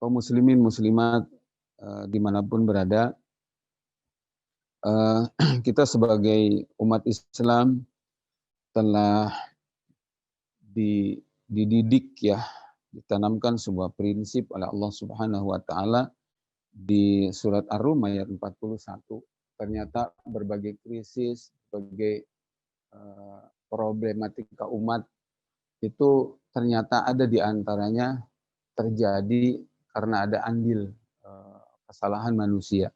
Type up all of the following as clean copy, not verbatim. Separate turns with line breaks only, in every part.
kaum muslimin muslimat dimanapun berada, kita sebagai umat Islam telah dididik ya, ditanamkan sebuah prinsip oleh Allah Subhanahu wa taala di surat Ar-Rum ayat 41. Ternyata berbagai krisis, berbagai problematika umat itu ternyata ada di antaranya terjadi karena ada andil kesalahan manusia.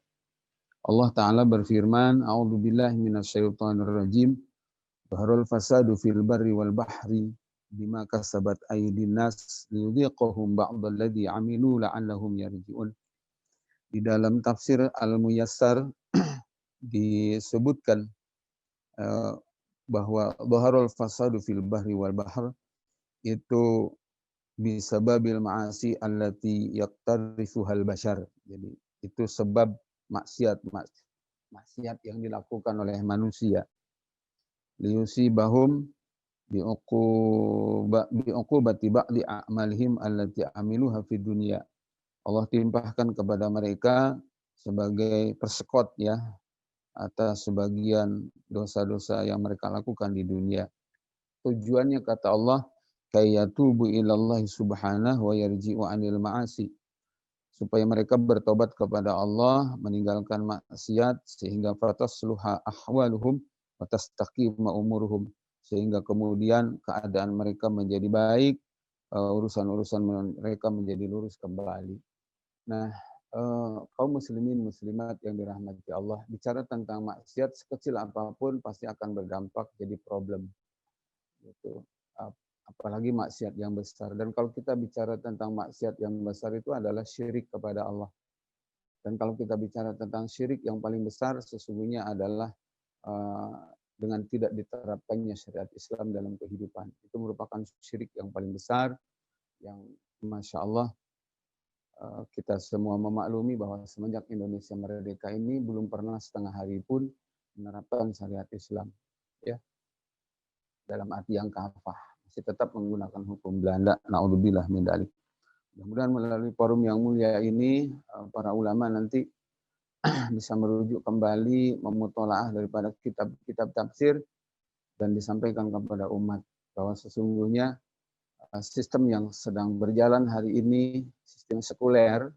Allah Ta'ala berfirman, A'udzubillahi minasyaitonirrajim, Dhahrul fasadu fil barri wal bahri bima kasabat aydin nas liyudhiqahum ba'dalladzi 'amilu la'allahum yarji'un. Di dalam tafsir Al-Muyassar disebutkan bahwa dhahrul fasadu fil bahri wal bahr itu bisababil ma'asi allati yaqtarifuhal bashar. Jadi itu sebab maksiat yang dilakukan oleh manusia. Liyusibahum bi'uqubati ba'di a'malihim allati amiluha fid dunya. Allah timpahkan kepada mereka sebagai persekot ya atas sebagian dosa-dosa yang mereka lakukan di dunia. Tujuannya kata Allah, kayatubu ilallahi subhanahu wa yarji'u 'anil ma'asi, supaya mereka bertobat kepada Allah, meninggalkan maksiat, sehingga fatasluha ahwaluhum wa tastaqima umuruhum, sehingga kemudian keadaan mereka menjadi baik, urusan-urusan mereka menjadi lurus kembali. Nah, kaum muslimin muslimat yang dirahmati Allah, bicara tentang maksiat sekecil apapun pasti akan berdampak jadi problem. Gitu. Apalagi maksiat yang besar. Dan kalau kita bicara tentang maksiat yang besar itu adalah syirik kepada Allah. Dan kalau kita bicara tentang syirik yang paling besar sesungguhnya adalah dengan tidak diterapkannya syariat Islam dalam kehidupan. Itu merupakan syirik yang paling besar yang Masya Allah kita semua memaklumi bahwa semenjak Indonesia merdeka ini belum pernah setengah hari pun menerapkan syariat Islam. Ya, dalam arti yang kafah. Masih tetap menggunakan hukum Belanda, naudzubillah min dzalik. Mudah-mudahan melalui forum yang mulia ini para ulama nanti bisa merujuk kembali memutolaah daripada kitab-kitab tafsir dan disampaikan kepada umat bahwa sesungguhnya sistem yang sedang berjalan hari ini, sistem sekuler,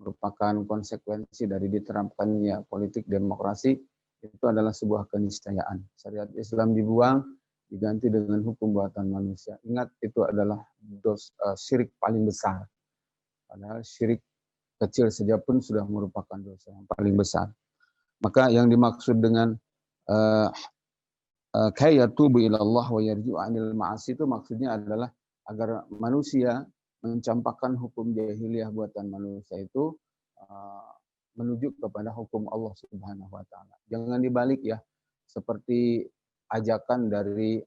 merupakan konsekuensi dari diterapkannya politik demokrasi, itu adalah sebuah keniscayaan. Syariat Islam dibuang, diganti dengan hukum buatan manusia. Ingat, itu adalah syirik paling besar. Padahal syirik kecil saja pun sudah merupakan dosa yang paling besar. Maka yang dimaksud dengan kayatubu ilallah wa yarji'u 'anil ma'asi itu maksudnya adalah agar manusia mencampakkan hukum jahiliyah buatan manusia itu menuju kepada hukum Allah Subhanahu wa taala. Jangan dibalik ya. Seperti ajakan dari,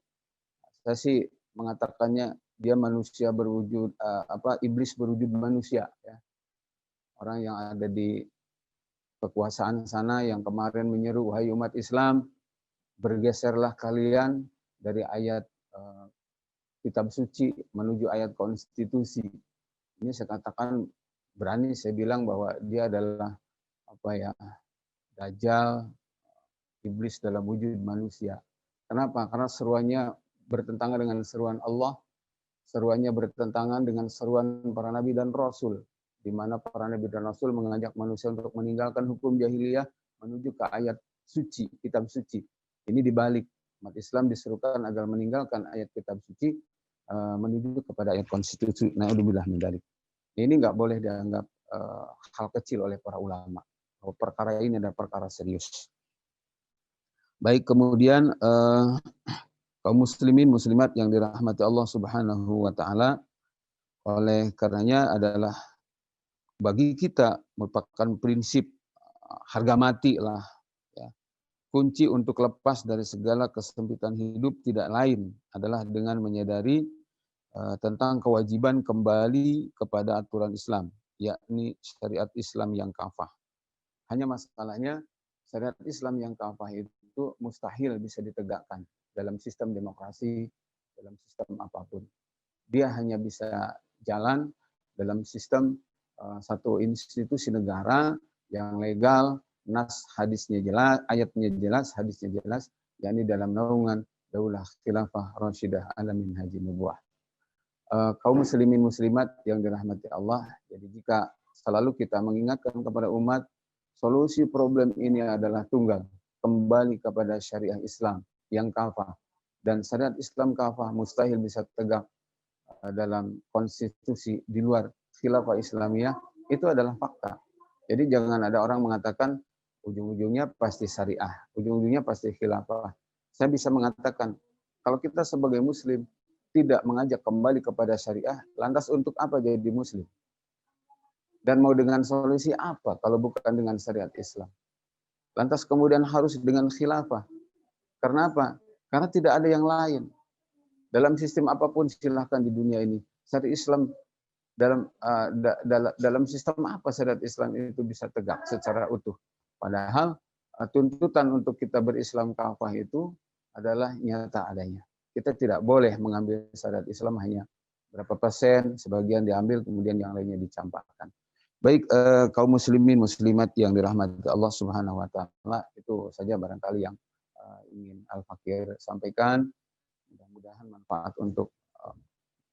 saya sih mengatakannya dia manusia berwujud iblis berwujud manusia ya. Orang yang ada di kekuasaan sana yang kemarin menyeru wahai umat Islam, bergeserlah kalian dari ayat kitab suci menuju ayat konstitusi. Ini saya katakan berani saya bilang bahwa dia adalah Dajjal, iblis dalam wujud manusia. Kenapa? Karena seruannya bertentangan dengan seruan Allah, seruannya bertentangan dengan seruan para nabi dan rasul, di mana para nabi dan rasul mengajak manusia untuk meninggalkan hukum jahiliyah menuju ke ayat suci, kitab suci. Ini dibalik. Umat Islam diserukan agar meninggalkan ayat kitab suci menuju kepada ayat konstitusi. Naudzubillah min dzalik. Ini nggak boleh dianggap hal kecil oleh para ulama. Perkara ini adalah perkara serius. Baik, kemudian kaum muslimin muslimat yang dirahmati Allah Subhanahu wa taala, oleh karenanya adalah bagi kita merupakan prinsip harga mati lah ya. Kunci untuk lepas dari segala kesempitan hidup tidak lain adalah dengan menyadari tentang kewajiban kembali kepada aturan Islam, yakni syariat Islam yang kafah. Hanya masalahnya syariat Islam yang kafah itu mustahil bisa ditegakkan dalam sistem demokrasi, dalam sistem apapun. Dia hanya bisa jalan dalam sistem satu institusi negara yang legal, nas hadisnya jelas, ayatnya jelas, hadisnya jelas, yakni dalam naungan Daulah Khilafah Rasyidah ala Minhajin Nubuwah. Kaum muslimin muslimat yang dirahmati Allah, jadi jika selalu kita mengingatkan kepada umat, solusi problem ini adalah tunggal, kembali kepada syariah Islam yang kafah. Dan syariat Islam kafah mustahil bisa tegak dalam konstitusi di luar khilafah Islamiyah, itu adalah fakta. Jadi jangan ada orang mengatakan ujung-ujungnya pasti syariah, ujung-ujungnya pasti khilafah. Saya bisa mengatakan, kalau kita sebagai muslim tidak mengajak kembali kepada syariah, lantas untuk apa jadi muslim? Dan mau dengan solusi apa kalau bukan dengan syariat Islam? Lantas kemudian harus dengan khilafah. Karena apa? Karena tidak ada yang lain. Dalam sistem apapun silahkan di dunia ini, syariat Islam dalam sistem apa syariat Islam itu bisa tegak secara utuh. Padahal tuntutan untuk kita berislam kafah itu adalah nyata adanya. Kita tidak boleh mengambil syariat Islam hanya berapa persen, sebagian diambil kemudian yang lainnya dicampakkan. Baik kaum muslimin muslimat yang dirahmati Allah Subhanahu wa taala, itu saja barangkali yang ingin Al-Fakir sampaikan. Mudah-mudahan manfaat untuk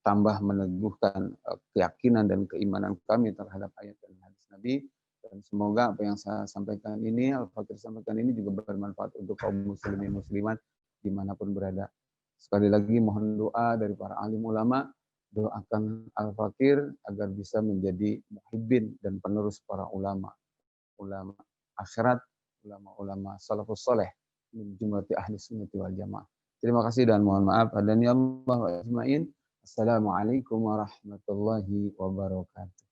tambah meneguhkan keyakinan dan keimanan kami terhadap ayat dan hadis Nabi. Dan semoga apa yang saya sampaikan ini, Al-Fakir sampaikan ini juga bermanfaat untuk kaum muslimin muslimat dimanapun berada. Sekali lagi mohon doa dari para alim ulama, doakan Al-Fakir agar bisa menjadi muhibbin dan penerus para ulama akhirat, ulama-ulama salafus saleh min jumlati ahli sunnati wal jamaah. Terima kasih dan mohon maaf. Hadani Allah wa ajmain. Assalamualaikum warahmatullahi wabarakatuh.